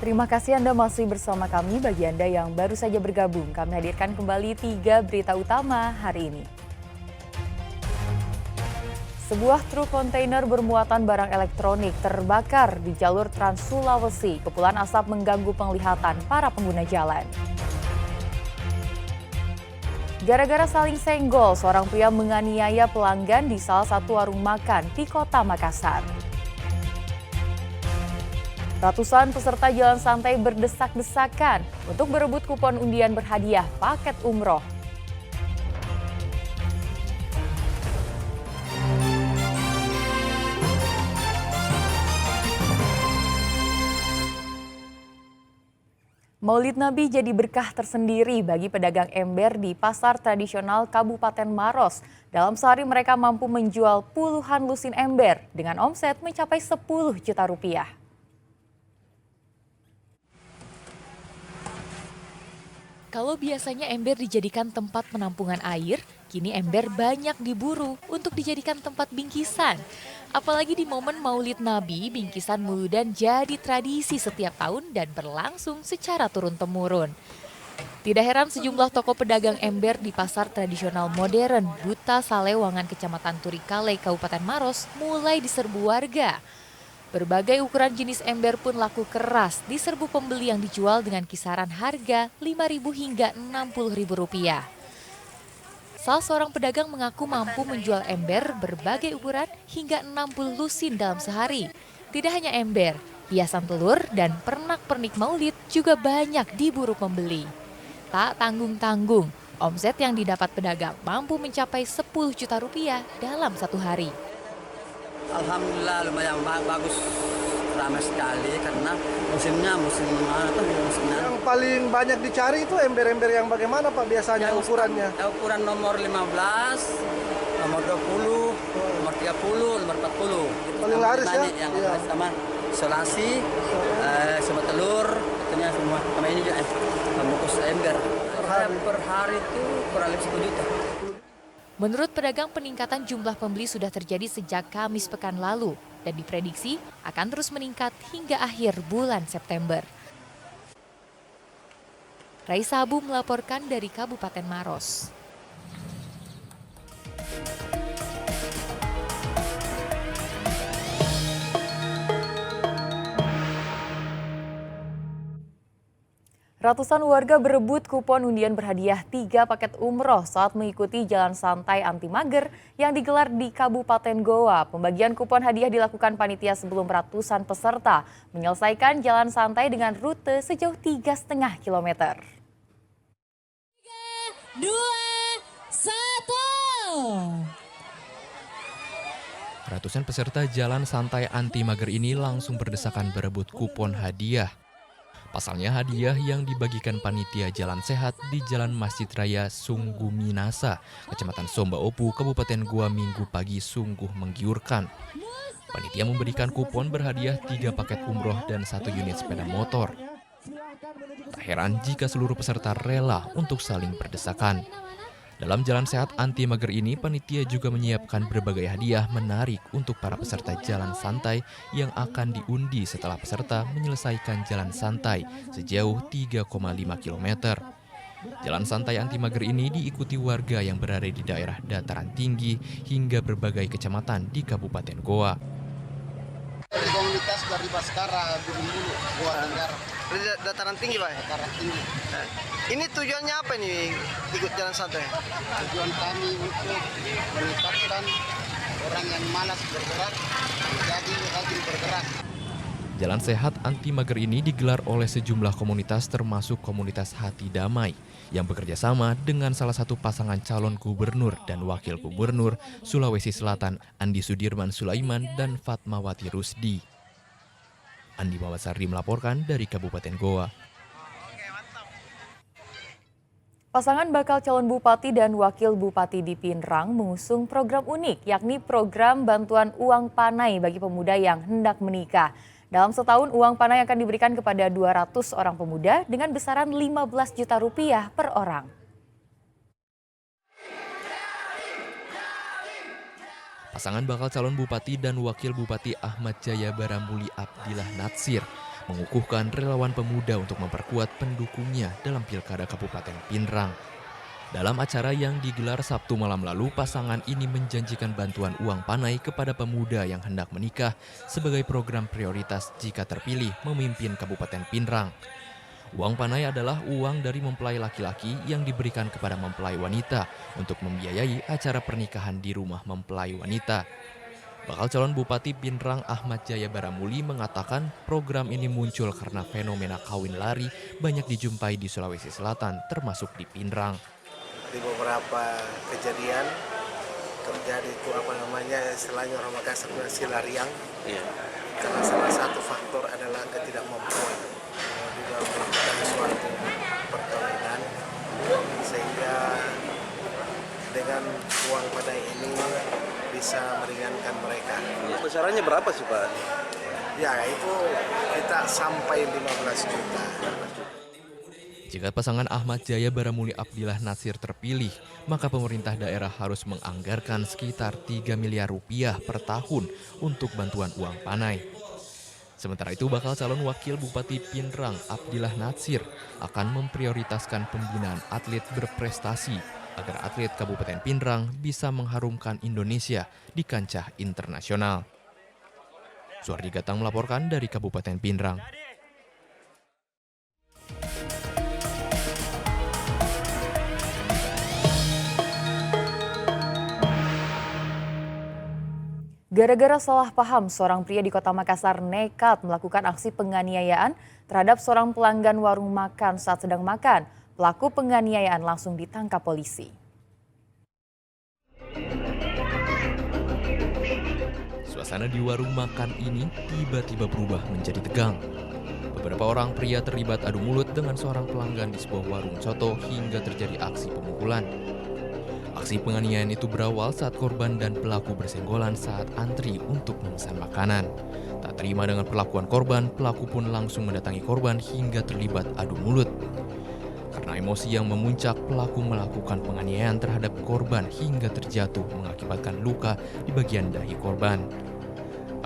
Terima kasih Anda masih bersama kami. Bagi Anda yang baru saja bergabung, kami hadirkan kembali 3 berita utama hari ini. Sebuah truk kontainer bermuatan barang elektronik terbakar di jalur Trans Sulawesi. Kepulan asap mengganggu penglihatan para pengguna jalan. Gara-gara saling senggol, seorang pria menganiaya pelanggan di salah satu warung makan di Kota Makassar. Ratusan peserta jalan santai berdesak-desakan untuk berebut kupon undian berhadiah paket umroh. Maulid Nabi jadi berkah tersendiri bagi pedagang ember di pasar tradisional Kabupaten Maros. Dalam sehari mereka mampu menjual puluhan lusin ember dengan omset mencapai 10 juta rupiah. Kalau biasanya ember dijadikan tempat penampungan air, kini ember banyak diburu untuk dijadikan tempat bingkisan. Apalagi di momen Maulid Nabi, bingkisan muludan jadi tradisi setiap tahun dan berlangsung secara turun-temurun. Tidak heran sejumlah toko pedagang ember di pasar tradisional modern Buta Salewangan Kecamatan Turikale, Kabupaten Maros mulai diserbu warga. Berbagai ukuran jenis ember pun laku keras diserbu pembeli yang dijual dengan kisaran harga Rp5.000 hingga Rp60.000. Salah seorang pedagang mengaku mampu menjual ember berbagai ukuran hingga 60 lusin dalam sehari. Tidak hanya ember, hiasan telur dan pernak-pernik maulid juga banyak diburu pembeli. Tak tanggung-tanggung, omset yang didapat pedagang mampu mencapai 10 juta rupiah dalam satu hari. Alhamdulillah lumayan bagus, ramai sekali karena musimnya. Yang paling banyak dicari itu ember-ember yang bagaimana Pak biasanya ukurannya? Ukuran nomor 15, nomor 20, nomor 30, nomor 40. Paling laris ya? Yang sama isolasi, sama telur, itunya semua. Sama ini juga bungkus ember. Per hari itu kurang lebih 1 juta. Menurut pedagang, peningkatan jumlah pembeli sudah terjadi sejak Kamis pekan lalu dan diprediksi akan terus meningkat hingga akhir bulan September. Raisa Abu melaporkan dari Kabupaten Maros. Ratusan warga berebut kupon undian berhadiah 3 paket umroh saat mengikuti jalan santai anti mager yang digelar di Kabupaten Goa. Pembagian kupon hadiah dilakukan panitia sebelum ratusan peserta menyelesaikan jalan santai dengan rute sejauh 3,5 km. 3, 2, 1. Ratusan peserta jalan santai anti mager ini langsung berdesakan berebut kupon hadiah. Pasalnya hadiah yang dibagikan panitia Jalan Sehat di Jalan Masjid Raya Sungguh Minasa, Kecamatan Somba Opu, Kabupaten Goa Minggu pagi sungguh menggiurkan. Panitia memberikan kupon berhadiah 3 paket umroh dan 1 unit sepeda motor. Tak heran jika seluruh peserta rela untuk saling berdesakan. Dalam Jalan Sehat anti mager ini, panitia juga menyiapkan berbagai hadiah menarik untuk para peserta jalan santai yang akan diundi setelah peserta menyelesaikan jalan santai sejauh 3,5 km. Jalan santai anti mager ini diikuti warga yang berada di daerah dataran tinggi hingga berbagai kecamatan di Kabupaten Goa. Komunitas dari Baskara, Gunung Bulu, Goa Tenggara. Dataran tinggi Pak? Dataran tinggi. Ini tujuannya apa nih ikut jalan santai? Tujuan kami untuk menetapkan orang yang malas bergerak menjadi rajin bergerak. Jalan sehat anti mager ini digelar oleh sejumlah komunitas termasuk komunitas Hati Damai yang bekerja sama dengan salah satu pasangan calon gubernur dan wakil gubernur Sulawesi Selatan Andi Sudirman Sulaiman dan Fatmawati Rusdi. Andi Mawasardi melaporkan dari Kabupaten Goa. Pasangan bakal calon bupati dan wakil bupati di Pinrang mengusung program unik, yakni program bantuan uang panai bagi pemuda yang hendak menikah. Dalam setahun, uang panai akan diberikan kepada 200 orang pemuda dengan besaran 15 juta rupiah per orang. Pasangan bakal calon bupati dan wakil bupati Ahmad Jaya Barambuli Abdillah Natsir mengukuhkan relawan pemuda untuk memperkuat pendukungnya dalam Pilkada Kabupaten Pinrang. Dalam acara yang digelar Sabtu malam lalu, pasangan ini menjanjikan bantuan uang panai kepada pemuda yang hendak menikah sebagai program prioritas jika terpilih memimpin Kabupaten Pinrang. Uang panai adalah uang dari mempelai laki-laki yang diberikan kepada mempelai wanita untuk membiayai acara pernikahan di rumah mempelai wanita. Bakal calon Bupati Pinrang Ahmad Jaya Baramuli mengatakan program ini muncul karena fenomena kawin lari banyak dijumpai di Sulawesi Selatan termasuk di Pinrang. Di beberapa kejadian terjadi itu istilahnya orang Makassar silariang. Karena salah satu faktor adalah ketidakmampuan di dalam melakukan suatu perkawinan, sehingga dengan uang panai ini bisa meringankan mereka. Besarannya berapa sih Pak? Ya itu kita sampai 15 juta. Jika pasangan Ahmad Jaya Baramuli Abdillah Natsir terpilih, maka pemerintah daerah harus menganggarkan sekitar 3 miliar rupiah per tahun untuk bantuan uang panai. Sementara itu, bakal calon wakil Bupati Pinrang Abdillah Natsir akan memprioritaskan pembinaan atlet berprestasi agar atlet Kabupaten Pinrang bisa mengharumkan Indonesia di kancah internasional. Suardi Gatang melaporkan dari Kabupaten Pinrang. Gara-gara salah paham, seorang pria di Kota Makassar nekat melakukan aksi penganiayaan terhadap seorang pelanggan warung makan saat sedang makan. Pelaku penganiayaan langsung ditangkap polisi. Suasana di warung makan ini tiba-tiba berubah menjadi tegang. Beberapa orang pria terlibat adu mulut dengan seorang pelanggan di sebuah warung soto hingga terjadi aksi pemukulan. Aksi penganiayaan itu berawal saat korban dan pelaku bersenggolan saat antri untuk memesan makanan. Tak terima dengan perlakuan korban, pelaku pun langsung mendatangi korban hingga terlibat adu mulut. Karena emosi yang memuncak, pelaku melakukan penganiayaan terhadap korban hingga terjatuh mengakibatkan luka di bagian dahi korban.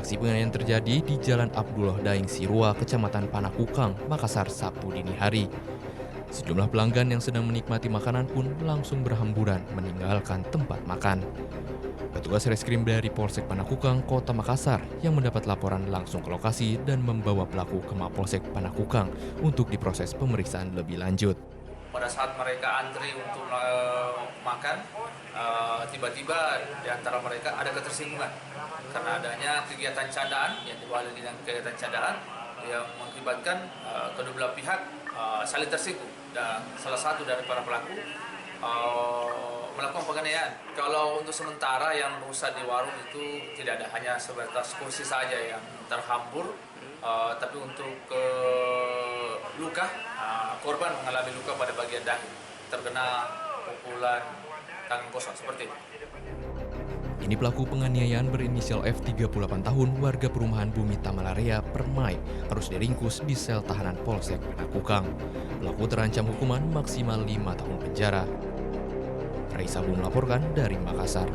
Aksi penganiayaan terjadi di Jalan Abdullah Daeng Sirua, Kecamatan Panakukang, Makassar, Sabtu dini hari. Sejumlah pelanggan yang sedang menikmati makanan pun langsung berhamburan meninggalkan tempat makan. Petugas reskrim dari Polsek Panakukang, Kota Makassar yang mendapat laporan langsung ke lokasi dan membawa pelaku ke Mapolsek Panakukang untuk diproses pemeriksaan lebih lanjut. Pada saat mereka antri untuk makan, tiba-tiba di antara mereka ada ketersinggungan karena adanya kegiatan candaan yang diawali dengan kegiatan candaan yang mengakibatkan kedua belah pihak saling tersinggung dan salah satu dari para pelaku melakukan penganiayaan. Kalau untuk sementara yang rusak di warung itu tidak ada, hanya sebatas kursi saja yang terhambur, tapi untuk luka, korban mengalami luka pada bagian dahi, terkena pukulan tangan kosong seperti itu. Ini pelaku penganiayaan berinisial F 38 tahun warga perumahan Bumi Tamalarea, Permai, harus diringkus di sel tahanan Polsek Panakukang. Pelaku terancam hukuman maksimal 5 tahun penjara. Raisa Bu melaporkan dari Makassar.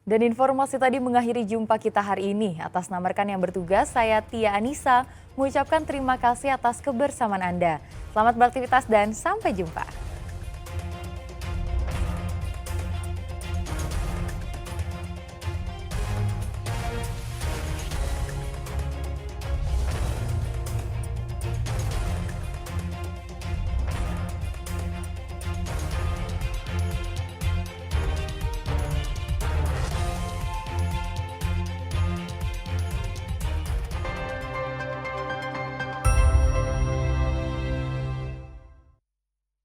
Dan informasi tadi mengakhiri jumpa kita hari ini. Atas nama rekan yang bertugas, saya Tia Anissa mengucapkan terima kasih atas kebersamaan Anda. Selamat beraktivitas dan sampai jumpa.